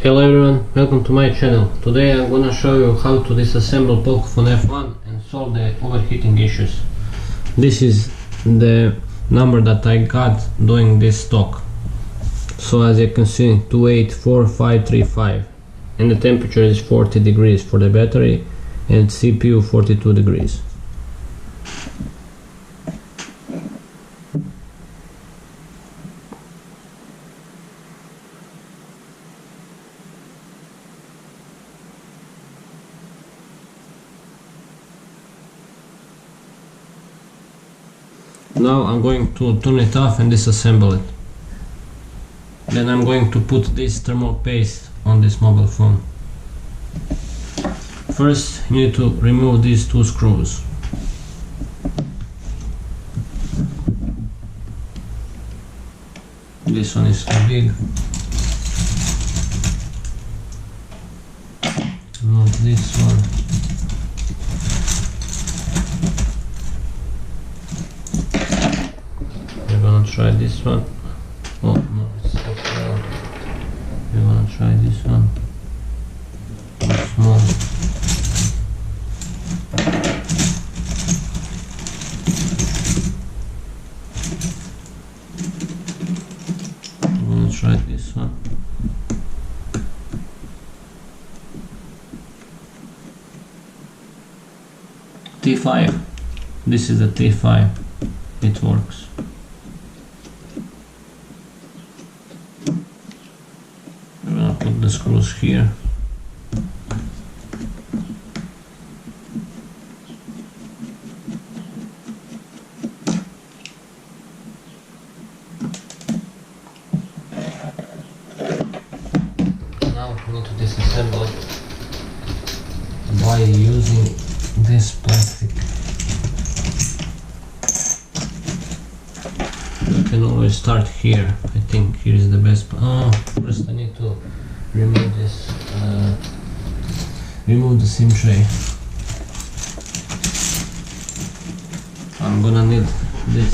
Hello everyone, welcome to my channel. Today I'm gonna show you how to disassemble Pocophone F1 and solve the overheating issues. This is the number that I got doing this talk. So as you can see, 284535, and the temperature is 40 degrees for the battery and CPU 42 degrees. Now I'm going to turn it off and disassemble it. Then I'm going to put this thermal paste on this mobile phone. First you need to remove these two screws. This one is too big. Remove this one. Try this one. Oh no, it's okay. We wanna try this one. Too small. We wanna try this one. T5. This is the T5. It works. Put the screws here. Now we need to disassemble it by using this plastic. You can always start here. I think here is the best. First I need to remove this, remove the SIM tray. I'm gonna need this.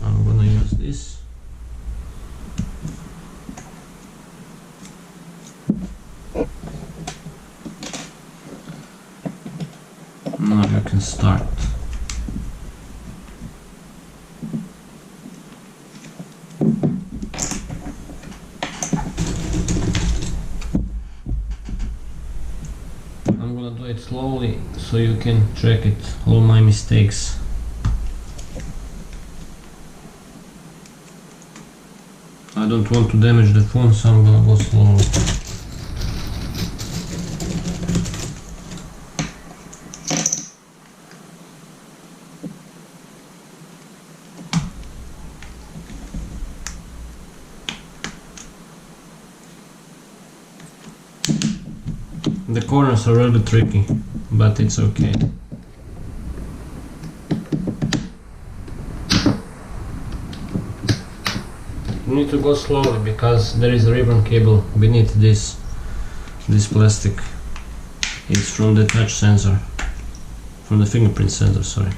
I'm gonna use this. Now you can start. I'm gonna do it slowly so you can track it, all my mistakes. I don't want to damage the phone, so I'm gonna go slowly. The corners are really tricky, but it's okay. You need to go slowly because there is a ribbon cable beneath this plastic. It's from the touch sensor, from the fingerprint sensor, sorry.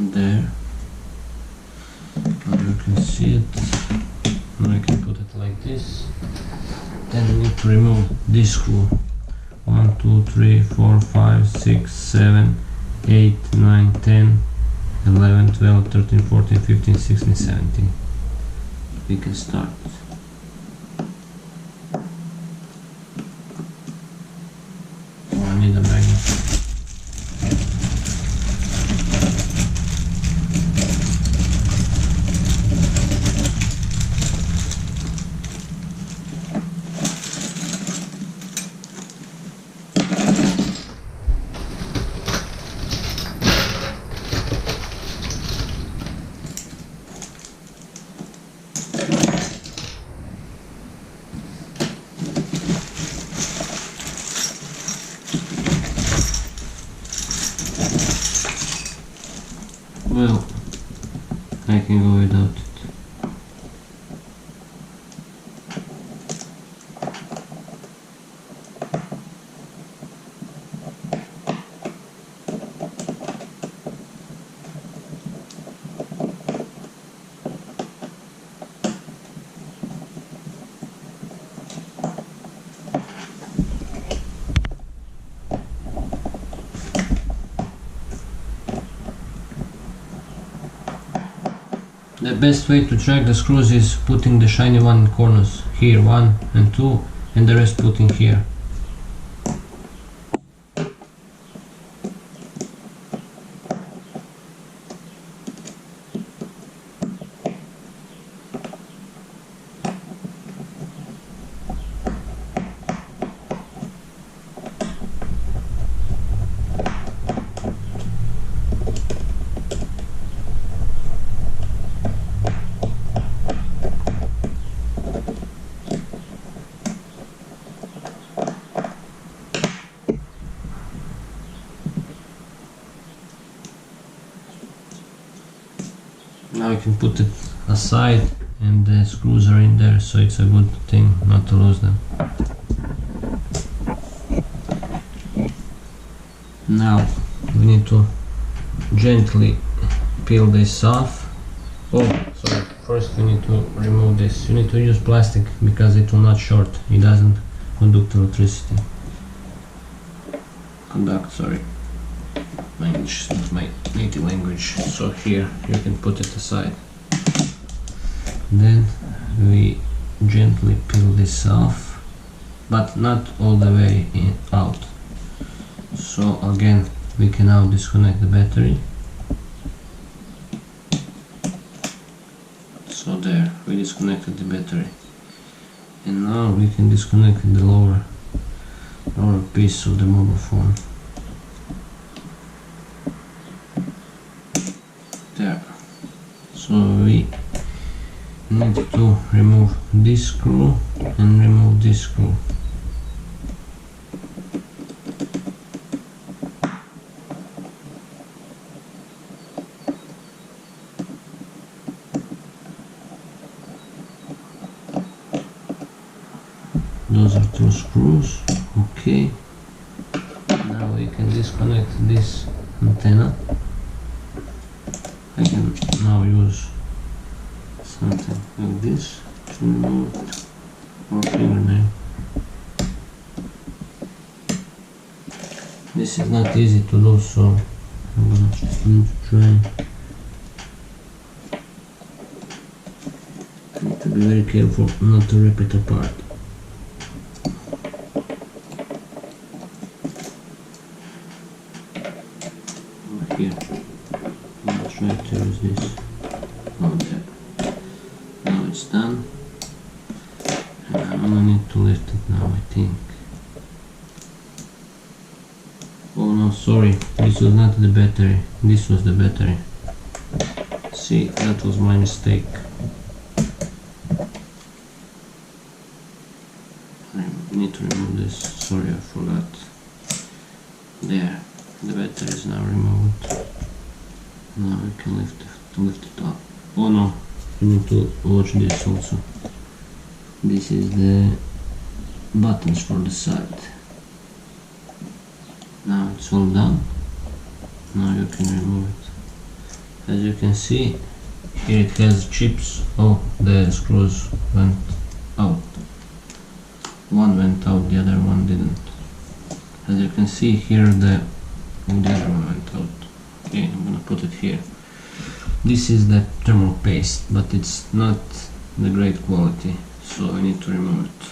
There, now you can see it. Now I can put it like this. Then we need to remove this screw. 1, 2, 3, 4, 5, 6, 7, 8, 9, 10, 11, 12, 13, 14, 15, 16, 17. We can start. Oh, I need a magnet. Well, I can go without it. The best way to track the screws is putting the shiny one in corners. Here 1 and 2 and the rest putting here. Now I can put it aside and the screws are in there, so it's a good thing not to lose them. Now we need to gently peel this off. Oh, sorry, first we need to remove this. You need to use plastic because it will not short, it doesn't conduct electricity. Sorry. My English is not my native language, so here you can put it aside. Then we gently peel this off, but not all the way out. So again we can now disconnect the battery. So there, we disconnected the battery, and now we can disconnect the lower piece of the mobile phone. There. So we need to remove this screw and remove this screw. Those are 2 screws. Okay. Now we can disconnect this antenna. I can now use something like this to remove it, or fingernail. This is not easy to do, so I'm going to try. I need to be very careful not to rip it apart. Here. I'll try to use this. Oh, there. Now it's done. And I'm gonna need to lift it now, I think. Oh no, sorry. This was not the battery. This was the battery. See, that was my mistake. I need to remove this. Sorry, I forgot. There. The battery is now removed. Now we can lift it up. Oh no, you need to watch this also. This is the buttons for the side. Now it's all done. Now you can remove it. As you can see, here it has chips. Oh, the screws went out. One went out, the other one didn't. As you can see here, the other one went out. Okay, I'm gonna put it here. This is the thermal paste, but it's not the great quality, so I need to remove it.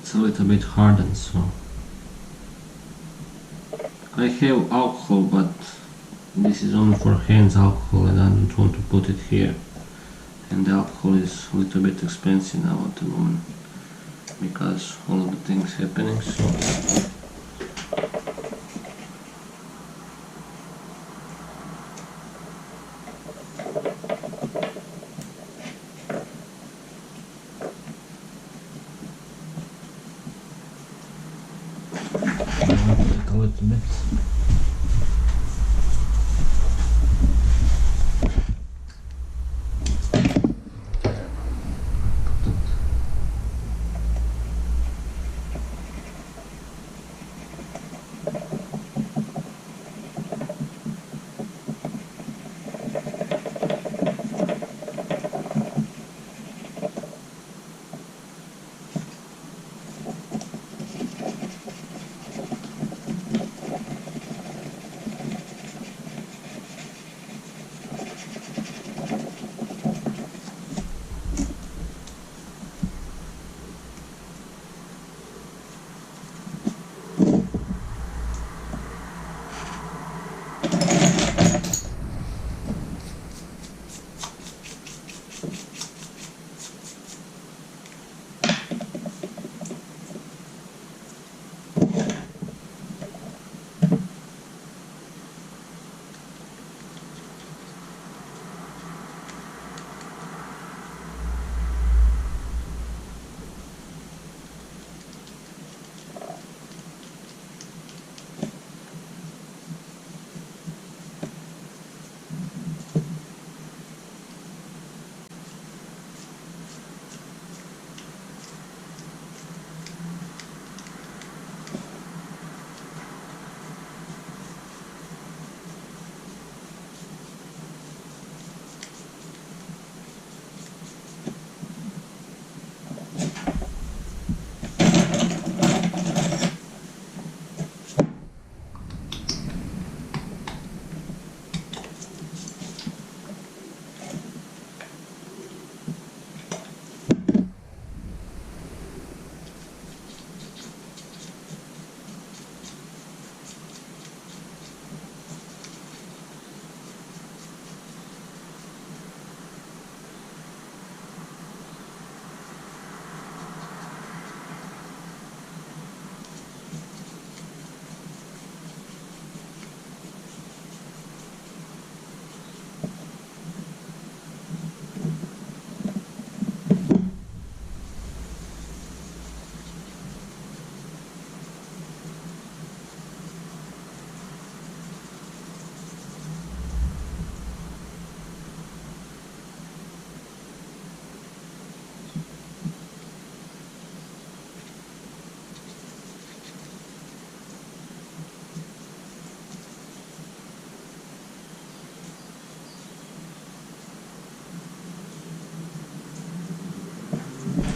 It's a little bit hardened, so I have alcohol, but This is only for hands alcohol and I don't want to put it here. And the alcohol is a little bit expensive now at the moment because all of the things happening, so I'll put it a little bit.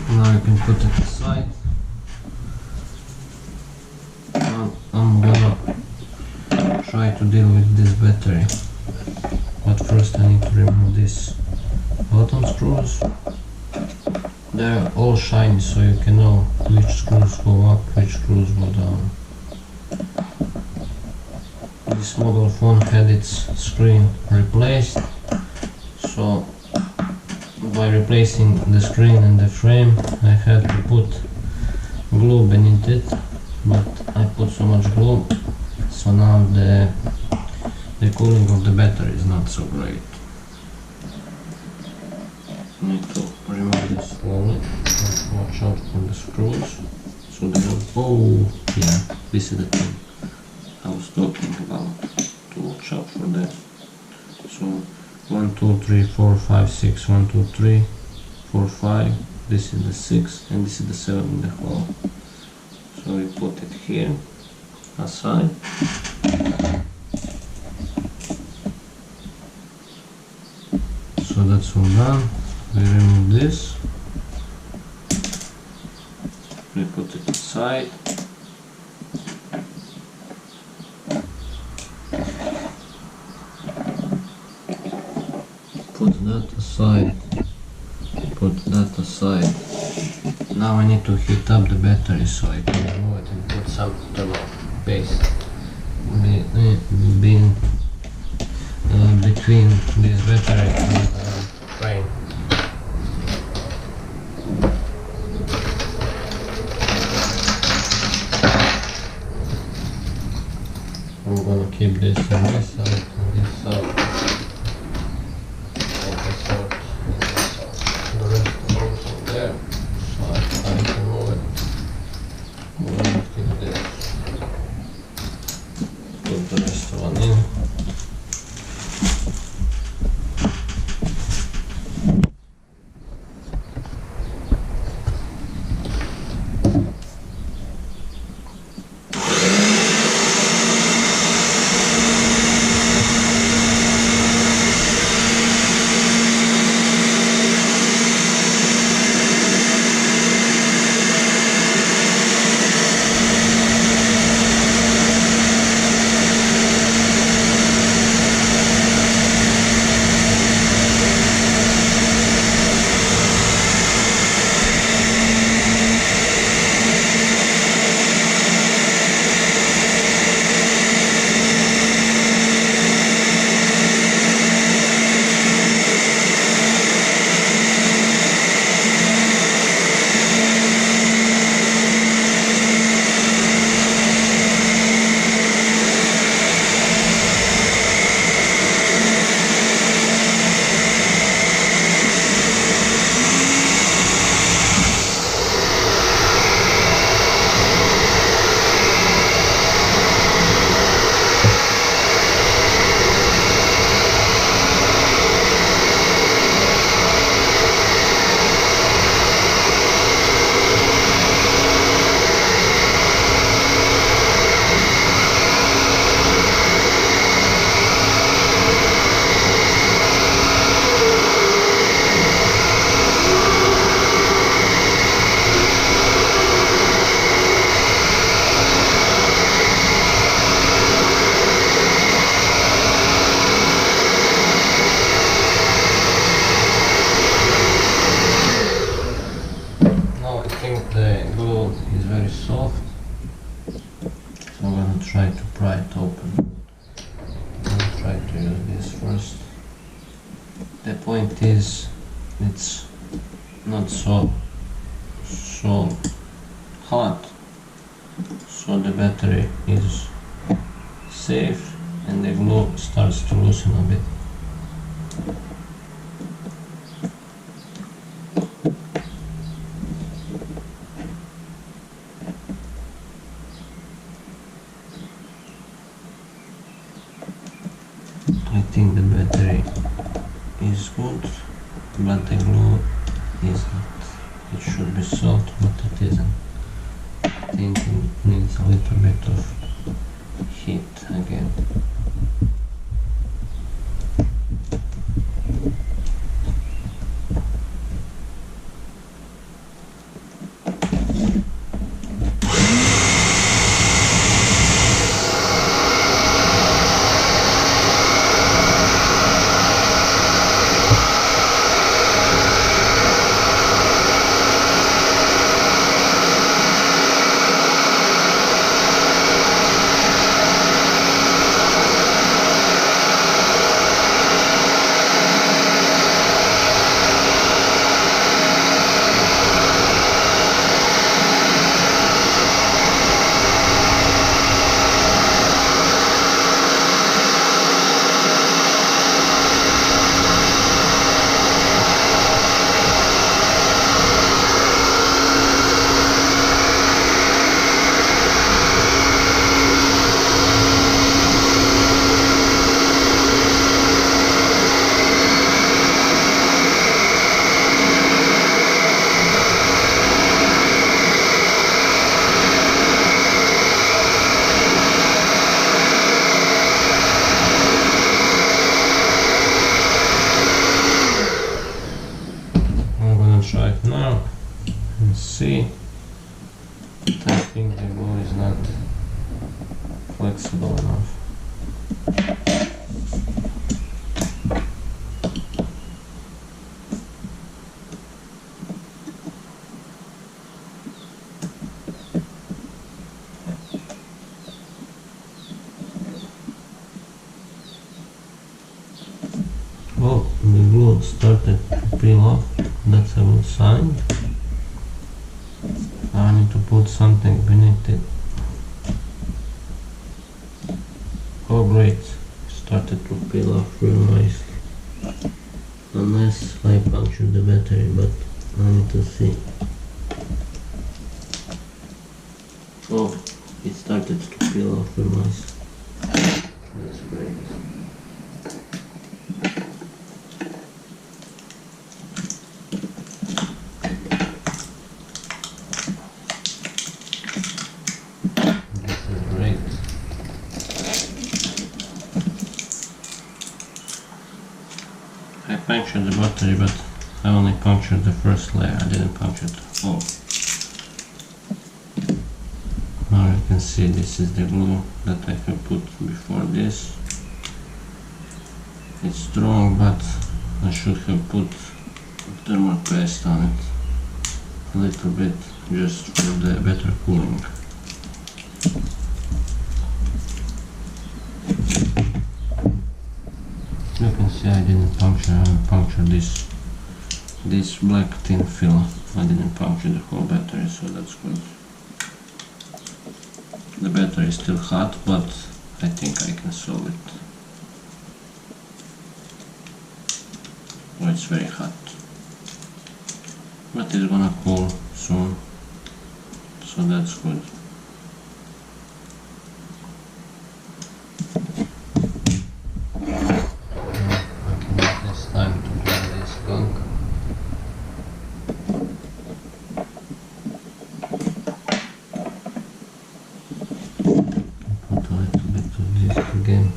Now you can put it aside. Now I'm gonna try to deal with this battery, but first I need to remove these bottom screws. They're all shiny, so you can know which screws go up, which screws go down. This mobile phone had its screen replaced, so by replacing the screen and the frame I had to put glue beneath it, but I put so much glue, so now the cooling of the battery is not so great. Need to remove this slowly, watch out for the screws, so they don't, oh yeah, this is the thing I was talking about, to watch out for that. So 1, 2, 3, 4, 5, 6, 1, 2, 3, 4, 5, this is the 6 and this is the 7 in the hole. So we put it here, aside. So that's all done. We remove this, we put it aside. Put that aside, put that aside. Now I need to heat up the battery so I can remove it and put some paste between this battery and the frame. I'm gonna keep this on this side and this side. And this out, and this out. The rest goes in there, so I can move it. I'm gonna keep this. Put the rest one in. Try to pry it open. I'll try to use this first. The point is, it's not so hot, so the battery is safe and the glue starts to loosen a bit. I think the battery is good, but the glue isn't. It should be soft, but it isn't. I think it needs a little bit of heat again. Try it now and see. I think the glue is not flexible enough. glue started to peel off. That's a good sign. I need to put something beneath it. Oh great, started to peel off real nice. Unless I punctured the battery, but I need to see. Oh, it started to peel off real nice. That's great. This is great. I punctured the battery, but I only punctured the first layer. I didn't puncture the whole. Now you can see this is the glue that I have put before this. It's strong, but I should have put thermal paste on it a little bit, just for the better cooling. You can see I didn't puncture this black tin fill. I didn't puncture the whole battery, so that's good. The battery is still hot, but I think I can solve it. Oh, it's very hot, but it's gonna cool soon, so that's good. It's time to clean this gunk. Put a little bit of this again.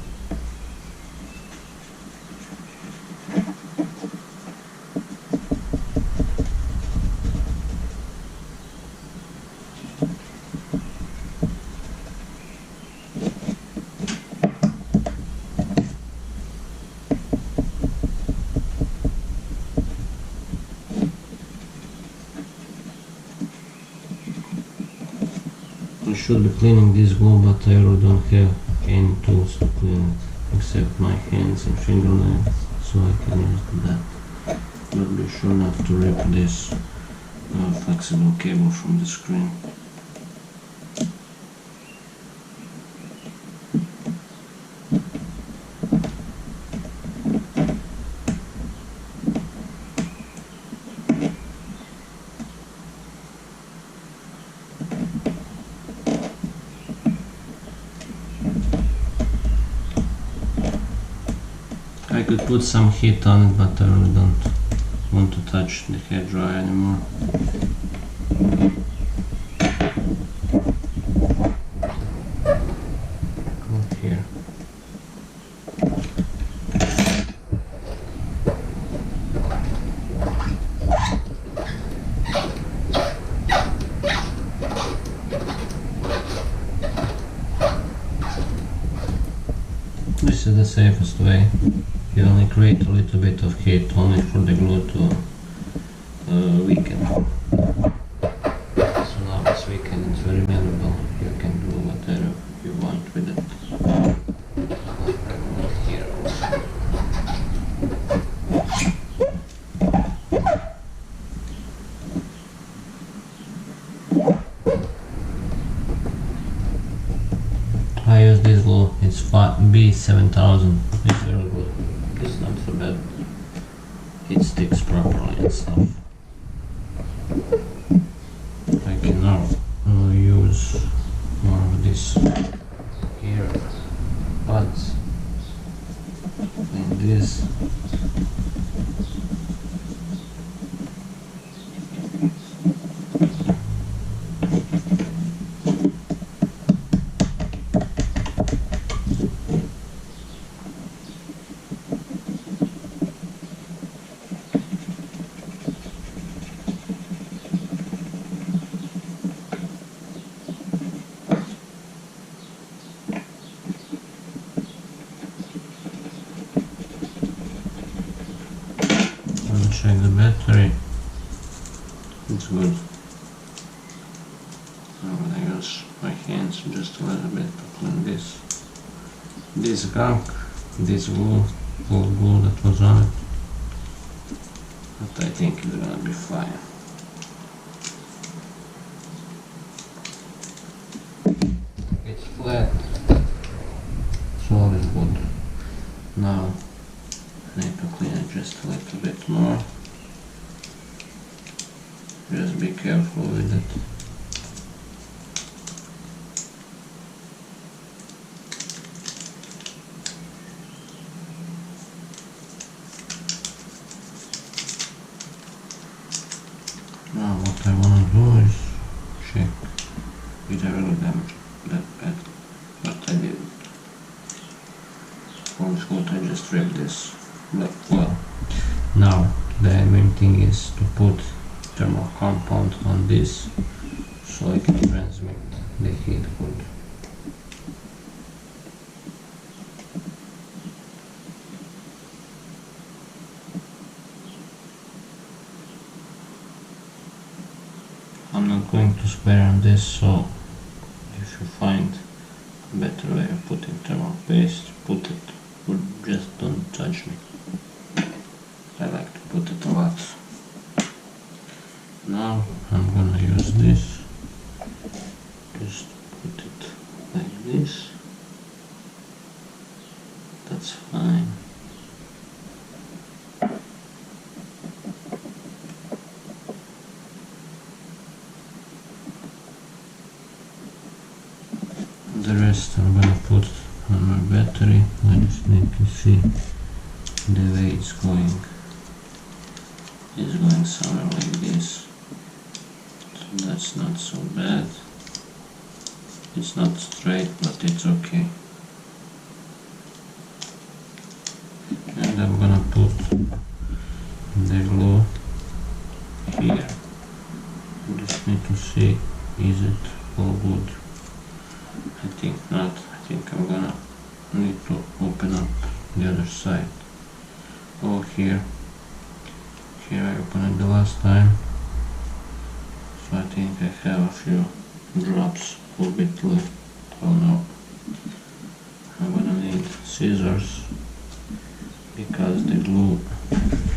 I should be cleaning this glue, but I really don't have any tools to clean it except my hands and fingernails, so I can use that. But be sure not to rip this flexible cable from the screen. I could put some heat on it, but I really don't want to touch the hair dryer anymore. Go here. This is the safest way. You only create a little bit of heat only for the glue to weaken. So now it's weakened, it's very malleable. You can do whatever you want with it. Here also. I use this glue, it's B7000, it's very good. It's not so bad. It sticks properly and stuff. I can now use more of this here, but in this check the battery. It's good. I'm gonna use my hands just a little bit to clean this gunk, this glue, old glue that was on it. but I think it's gonna be fine. It's flat, so all is good. Now I need to clean it just a little bit more. Just be careful with it. Now what I want to do is check if I really damaged that pad, but I didn't. All is good, I just ripped this black well. Now the main thing is to put thermal compound on this so I can transmit the heat good. I'm not going to spare on this, so if you find a better way of putting thermal paste, put it, but just don't judge me. I like to put it a lot. Now I'm gonna use this, just put it like this, that's fine. The rest I'm gonna put on my battery. I just need to see the way it's going. It's going somewhere like this, so that's not so bad. It's not straight, but it's okay. And I'm gonna put the glue here. I just need to see, is it all good? I think not. I think I'm gonna need to open up the other side. Oh, here I opened it the last time, so I think I have a few drops a bit left. Oh no, I'm gonna need scissors because the glue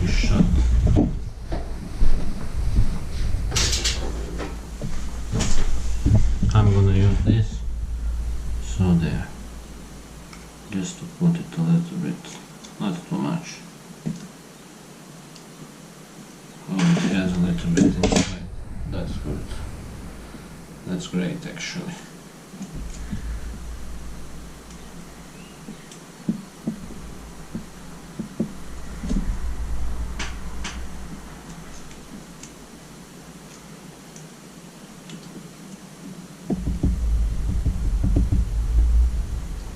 is shut. I'm gonna use this, so there, just to put it a little bit, not too much. Oh, it has a little bit inside, that's good, that's great actually.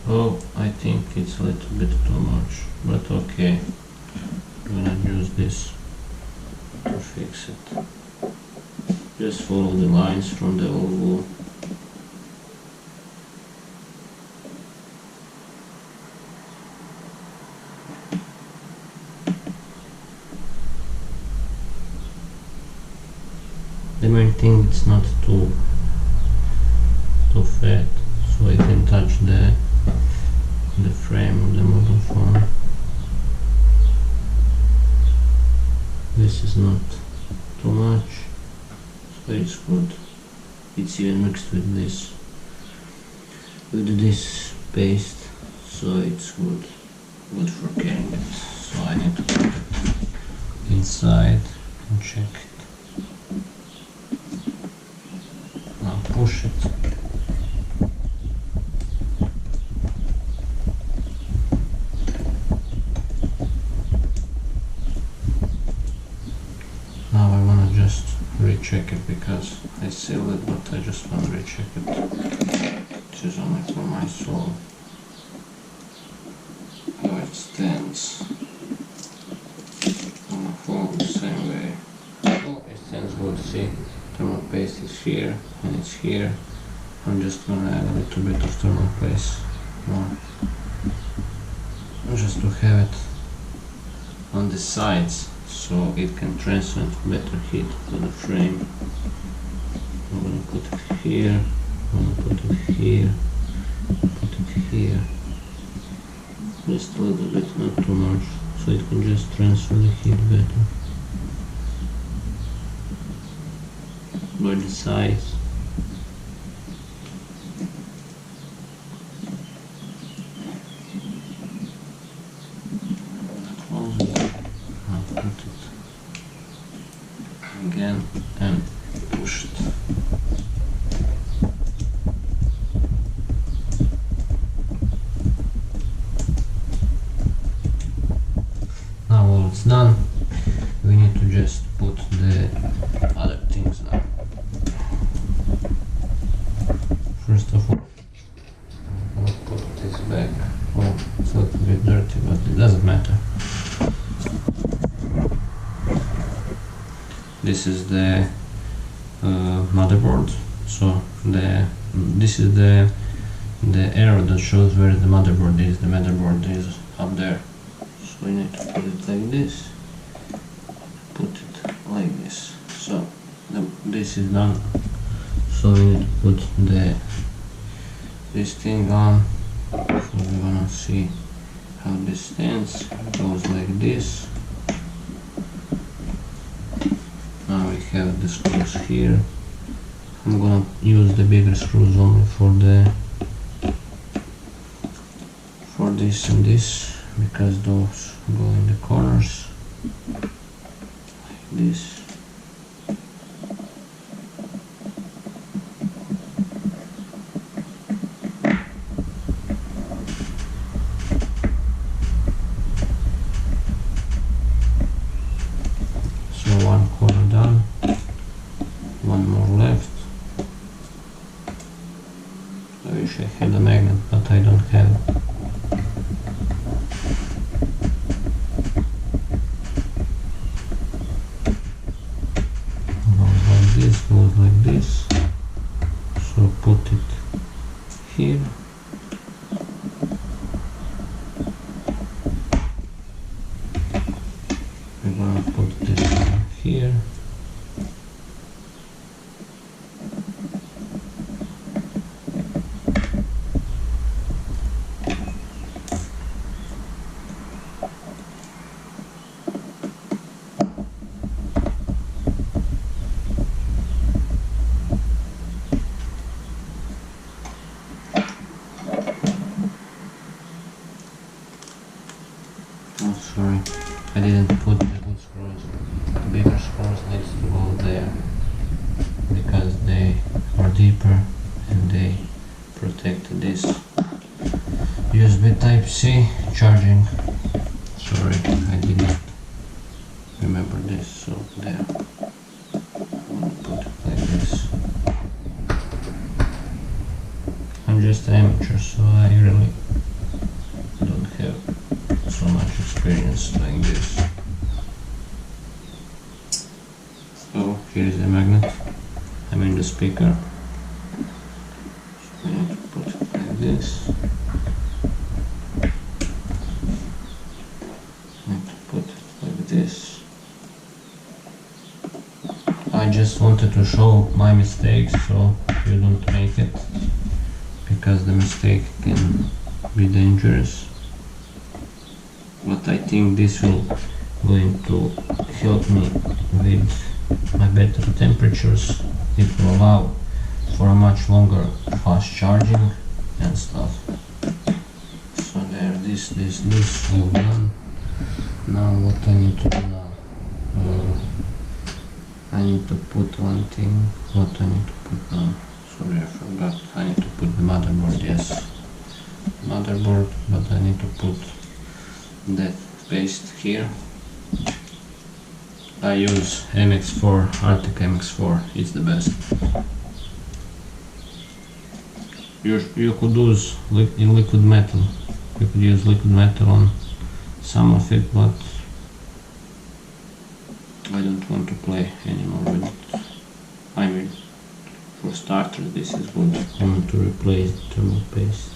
Oh, I think it's a little bit too much, but okay, I'm gonna use this to fix it. Just follow the lines from the old glue. The main thing is not too fat, so I can touch the frame of the mobile phone. This is not too much, so it's good. It's even mixed with this paste, so it's good for carrying it. So I need to put it inside and check it. Now push it. Now I want to just recheck it because I sealed it, but I just want to recheck it. This is only for my soul. How it stands on the phone the same way. Oh, it stands good. See, thermal paste is here and it's here. I'm just gonna add a little bit of thermal paste more, just to have it on the sides, so it can transmit better heat to the frame. I'm gonna put it here, I'm gonna put it here, put it here. Just a little bit, not too much, so it can just transfer the heat better. by the sides. Close it, I'll put it again and push it. Now all it's done, we need to just put the other things now. First of all, I'll put this back. Oh, it's a little bit dirty, but it doesn't matter. This is the motherboard. So this is the arrow that shows where the motherboard is. The motherboard is up there. So we need to put it like this. Put it like this. So this is done. So we need to put this thing on. So we're gonna see how this stands. It goes like this. Now we have the screws here. I'm gonna use the bigger screws only for this and this, because those go in the corners like this. So one corner done, one more left. I wish I had a magnet, but I don't have it. Goes like this, so put it here. We're gonna put this one here. Oh, sorry, I didn't put the good screws. The bigger screws needs to go there, because they are deeper and they protect this. USB Type-C charging. Sorry, I didn't remember this, so there. I'm gonna put it like this. I'm just an amateur, so I really don't have so much experience doing this. So here is the magnet, I mean the speaker. So we need to put it like this. Need to put it like this. I just wanted to show my mistakes so you don't make it, because the mistake can be dangerous. But I think this will going to help me with my better temperatures. It will allow for a much longer fast charging and stuff. So there, this all done. Now what I need to do now? I need to put one thing. What I need to put now? Sorry, I forgot. I need to put the motherboard. Yes, motherboard, but I need to put that paste here. I use MX4, Arctic MX4, it's the best. You could use liquid metal. You could use liquid metal on some of it, but I don't want to play anymore with it. I mean, for starters, this is good. I want to replace the thermal paste.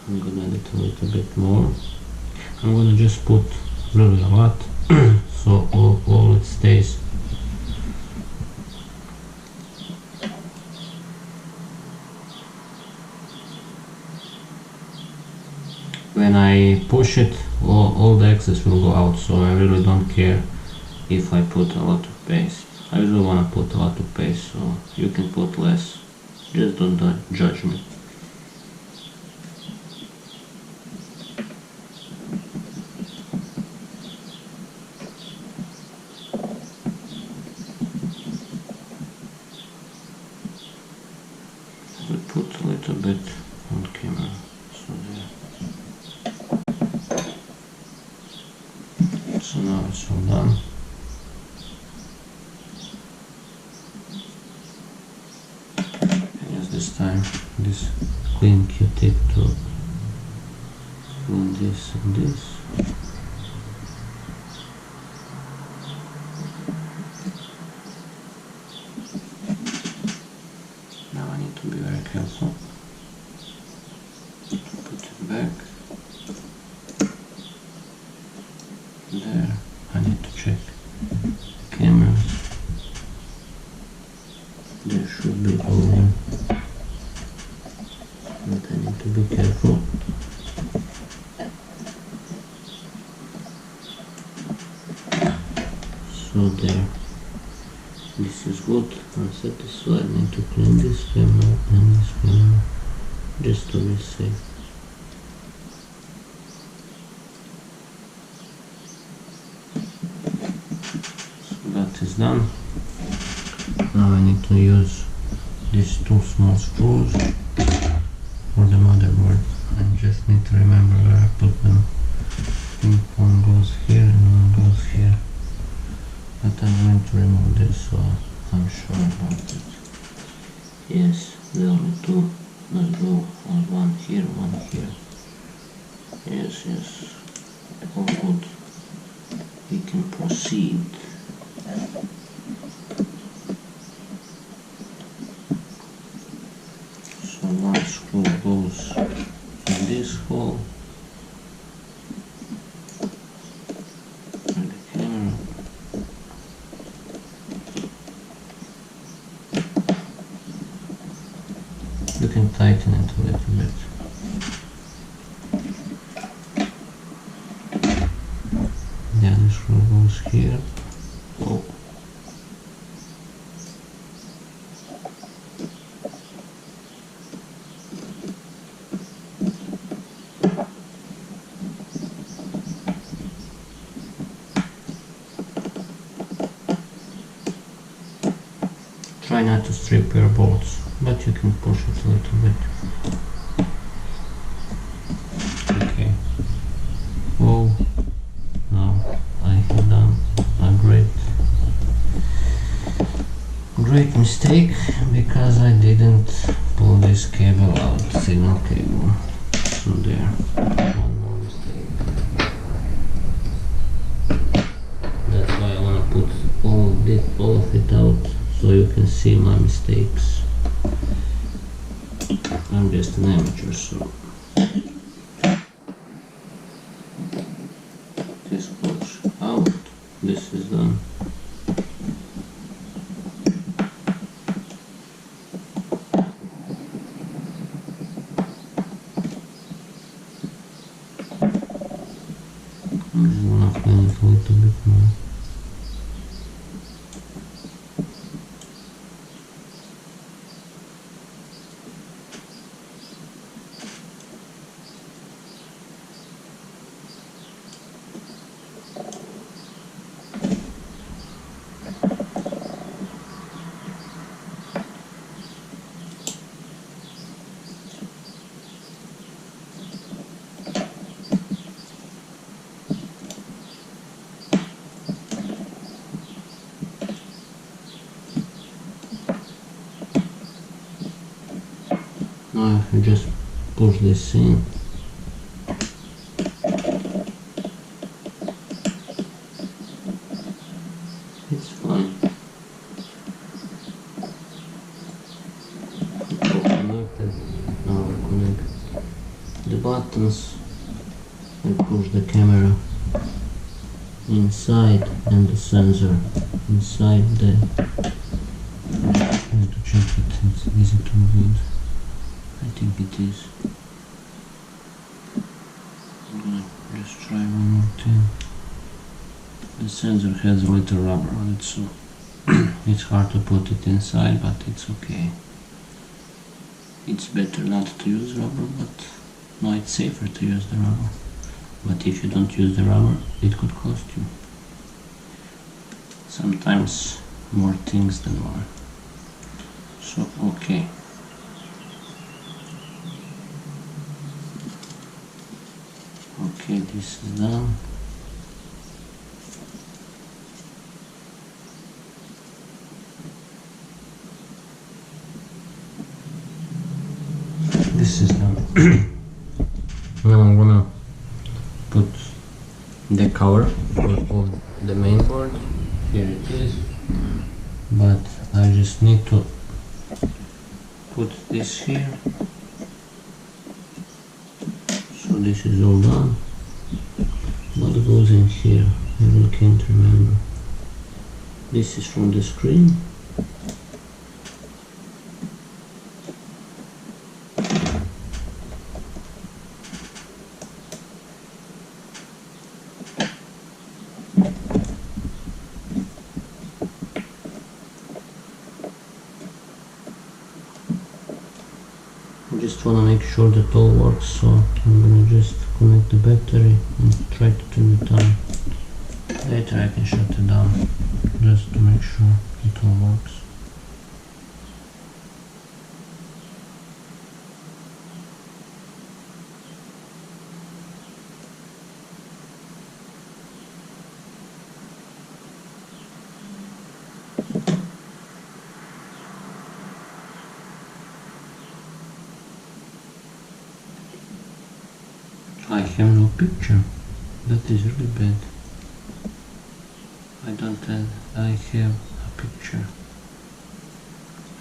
I'm gonna add it a little bit more. I'm gonna just put really a lot, so all it stays. When I push it, all the excess will go out, so I really don't care if I put a lot of paste. I usually want to put a lot of paste, so you can put less. Just don't judge me. We put a little bit on camera, so there. So now it's all done. This time this clean Q-tip to clean this and this. Now I need to be very careful. Put it back. There. I need to check the cameras. There should be all. But I need to be careful. So there. This is good. I'm satisfied. I need to clean this camera and this camera just to be safe. So that is done. Now I need to use these two small screws for the motherboard. I just need to remember where I put them. I think one goes here and one goes here. But I'm going to remove this, so I'm sure about it. Yes, the only two. Let's go. One here, one here. Yes, yes. All good. We can proceed. So one screw goes in this hole and the camera. You can tighten it a little bit. The other screw goes here. Oh. Try not to strip your bolts, but you can push it a little bit. Okay. Oh, now I have done a great mistake because I didn't pull this cable out, signal cable. So there, one more mistake. That's why I want to put all of it out, so you can see my mistakes. I'm just an amateur, so this goes out, this is done. I'm just gonna clean it a little bit more. Now if you just push this in, it's fine. It's all connected. Now we connect the buttons and push the camera inside and the sensor inside the. I have to check it, is it all good? I think it is. I'm gonna just try one more thing. The sensor has a little rubber on it, so It's hard to put it inside, but it's okay. It's better not to use rubber, but no, it's safer to use the rubber. But if you don't use the rubber, it could cost you sometimes more things than one. So okay. Okay, this is done. This is done. Now I'm gonna put the cover of the main board. Here it is. But I just need to put this here. So this is all done. What goes in here? I really can't remember. This is from the screen. I just want to make sure that all works, so I'm gonna just connect the battery and try to turn it on. Later I can shut it down, just to make sure it all works. I have no picture. That is really bad. I have a picture.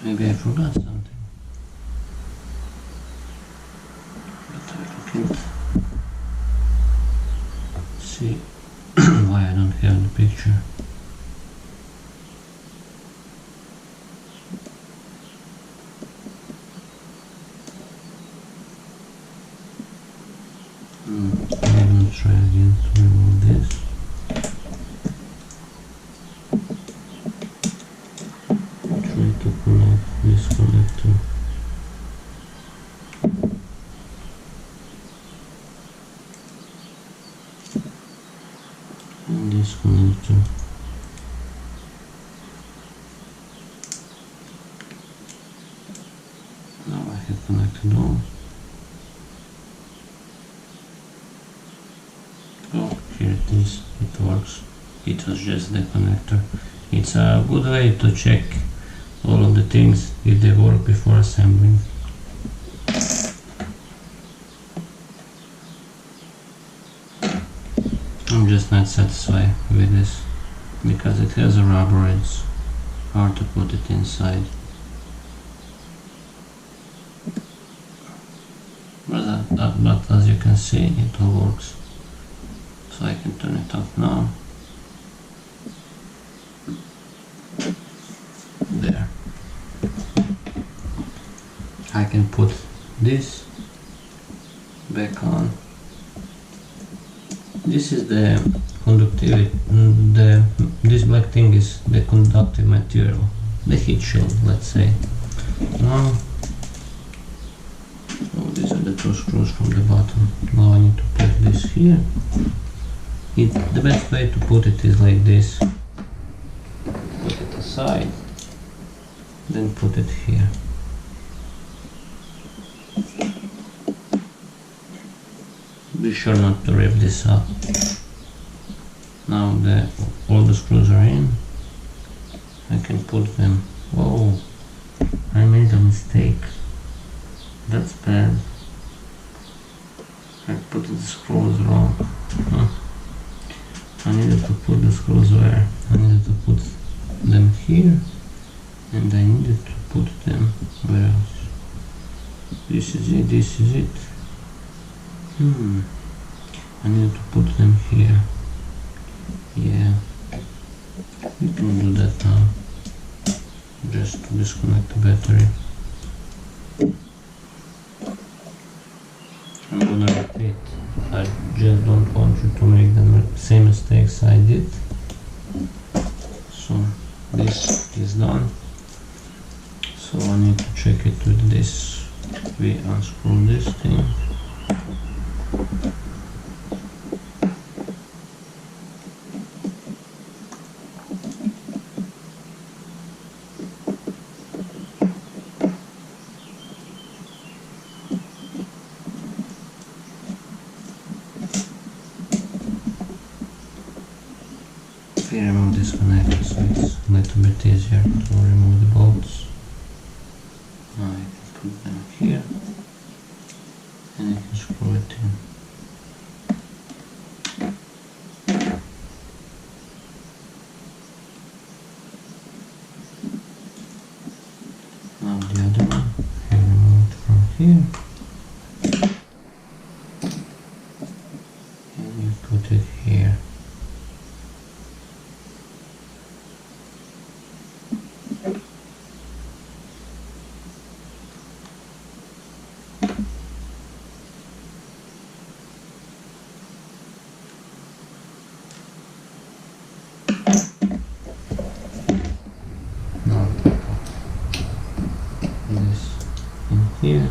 Maybe I forgot something. But I can't see why I don't have the picture. I'm gonna try again to remove this. Try to connect this connector. And this connector. Now I have connected all. Oh, here it is, it works. It was just the connector. It's a good way to check all of the things if they work before assembling. I'm just not satisfied with this because it has a rubber, it's hard to put it inside. But as you can see, it all works. So I can turn it off now. There. I can put this back on. This is the conductivity. This black thing is the conductive material, the heat shield, let's say. Now, so these are the two screws from the bottom. Now I need to put this here. The best way to put it is like this. Put it aside, then put it here. Be sure not to rip this up. Now all the screws are in. I can put them. Whoa! I made a mistake. That's bad. I put the screws wrong. I needed to put the screws where? I needed to put them here, and I needed to put them where else? This is it, this is it. I need to put them here. Yeah, we can do that now. Just to disconnect the battery. I'm gonna repeat. I just don't want you to make the same mistakes I did. So this is done. So I need to check it with this. We unscrew this thing. We remove this connector so it's a little bit easier to remove the bolts. Now you can put them here and you can screw it in. Now the other one, you remove it from here and you put it here. Now this in here.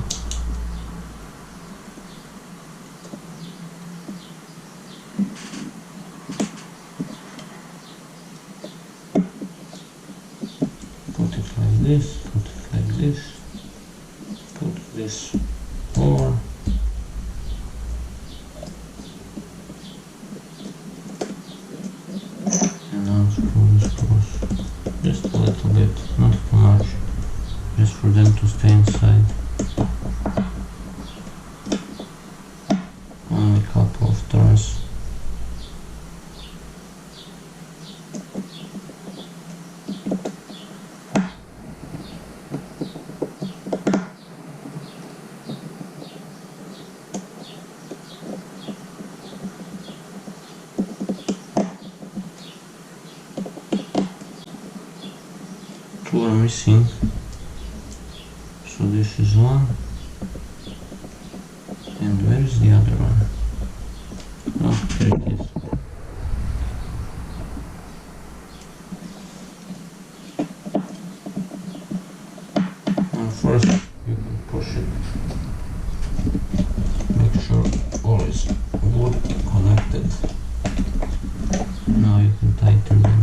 Put it like this, put it like this, put this over. And now screw the screws. Just a little bit, not too much, just for them to stay inside. Only a couple of turns. Two are missing, so this is one, and where is the other one? Oh, here it is. And first you can push it, make sure all is good connected. Now you can tighten them.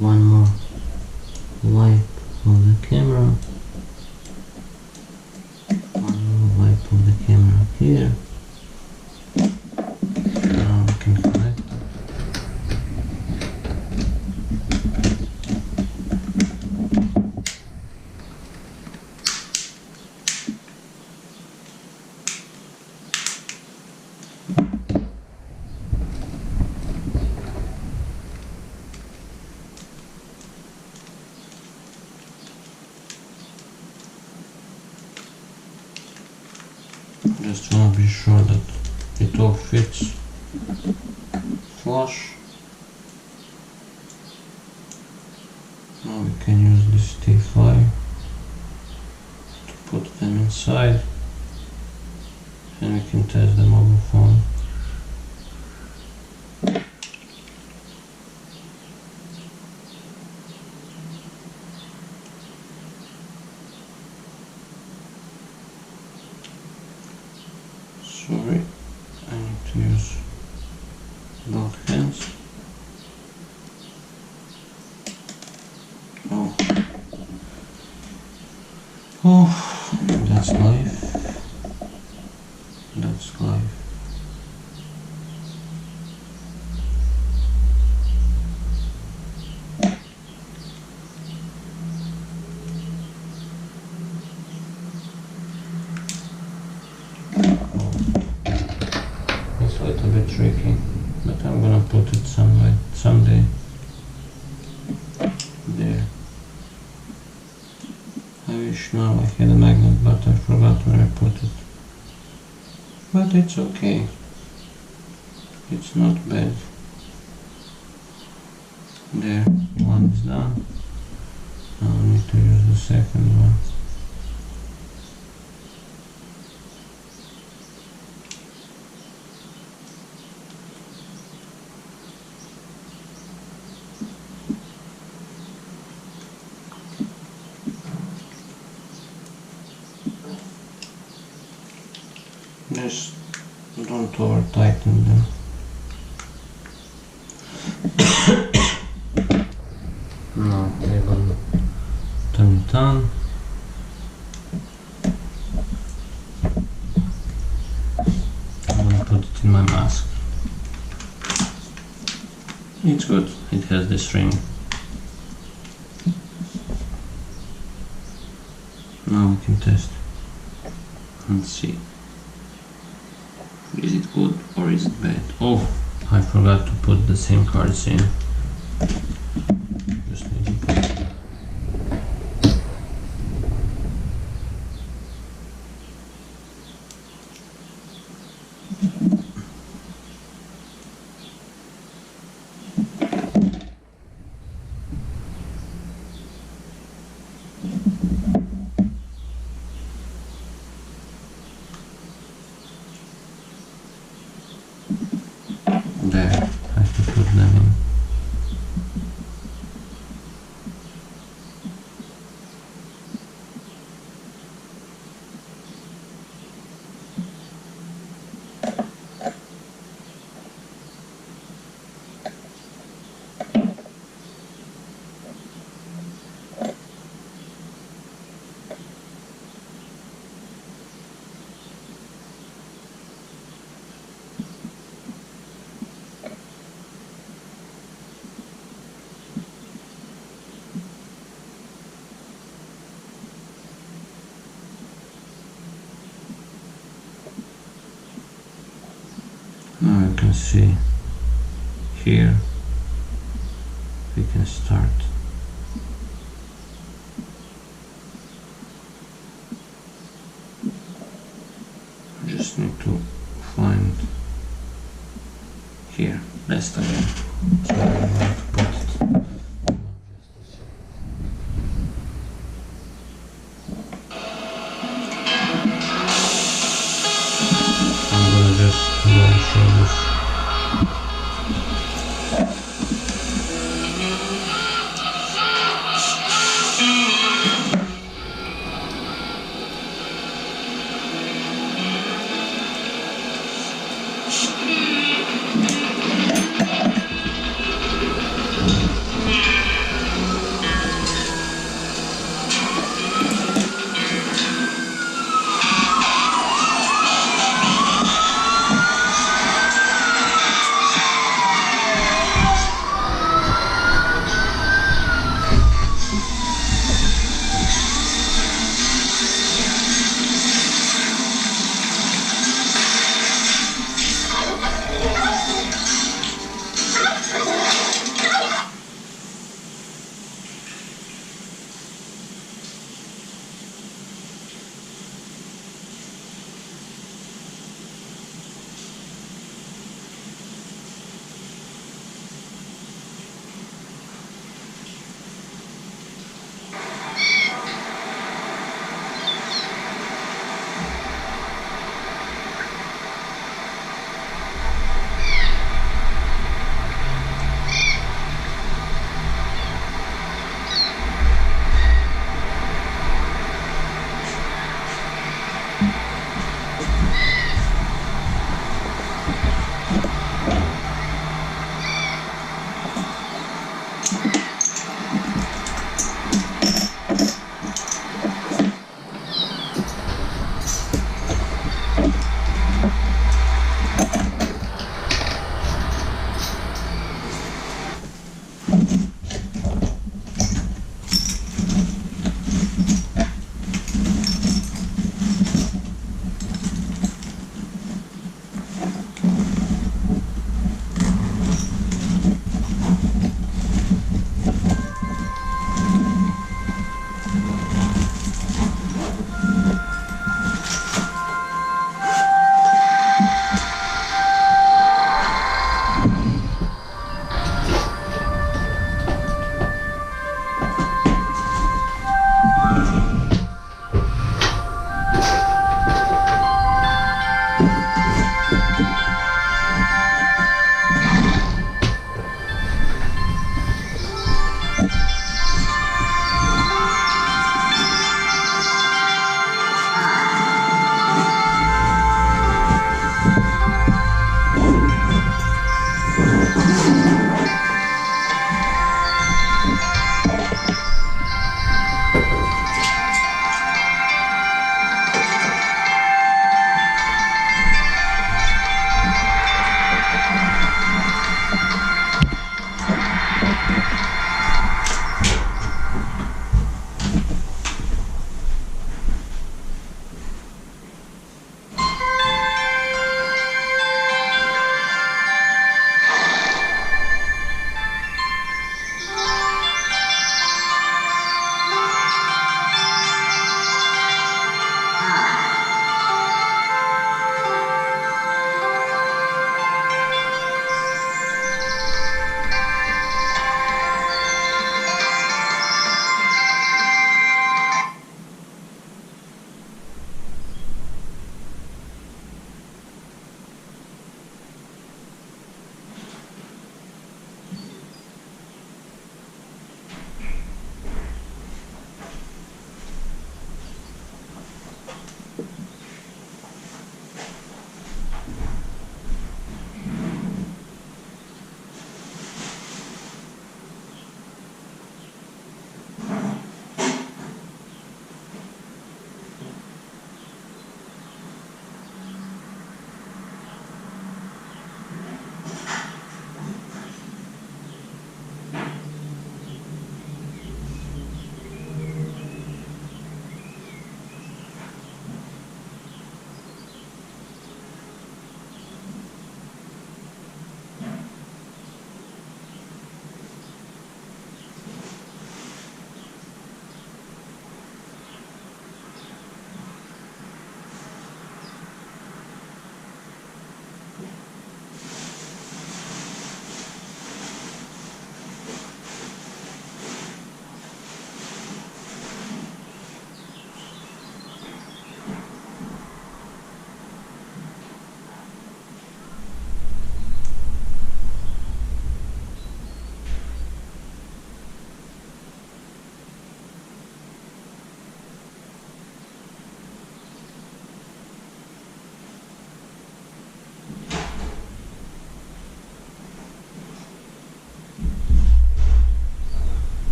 One more wipe of the camera, one more wipe of the camera here. Now we can connect. Just want to be sure that it all fits flush. Now we can use this T5 to put them inside and we can test the mobile phone. Sorry, I need to use both hands. Oh, that's That's live. That's live. It's a little bit tricky, but I'm gonna put it someday. There. I wish now I had a magnet, but I forgot where I put it. But it's okay. It's not bad. There, one is done. Now I need to use the second one. Just don't over tighten them. Now we're gonna turn it on. I'm gonna put it in my mask. It's good, it has this ring. Now we can test and see. Is it good or is it bad? Oh, I forgot to put the SIM cards in. Just need to put it. There, I have to put them in. Now you can see here we can start. I just need to find here, rest again. So I don't know how to put it. I'm gonna just go and show this.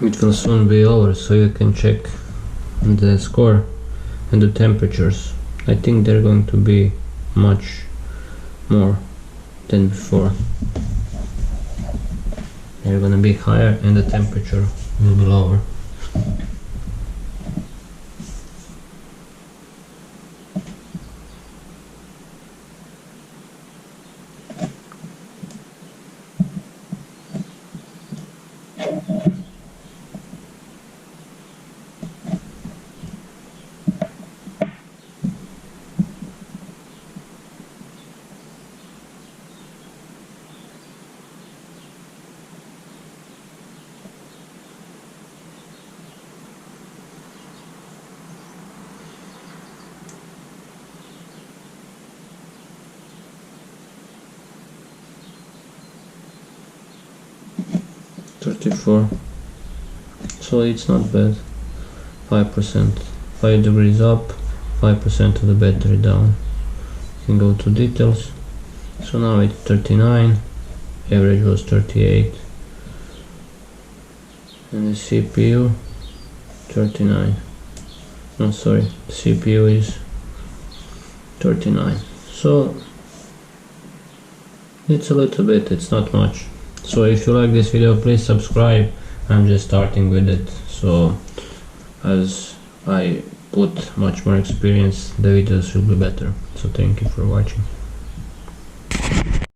it will soon be over, so you can check the score and the temperatures. I think they're going to be much more than before. They're gonna be higher and the temperature will be lower. So it's not bad. 5%, 5 degrees up, 5% of the battery down. You can go to details. So now it's 39, average was 38, and the CPU 39. No, sorry, CPU is 39. So it's a little bit, it's not much. So if you like this video, please subscribe. I'm just starting with it, so as I put much more experience, the videos will be better. So thank you for watching.